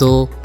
2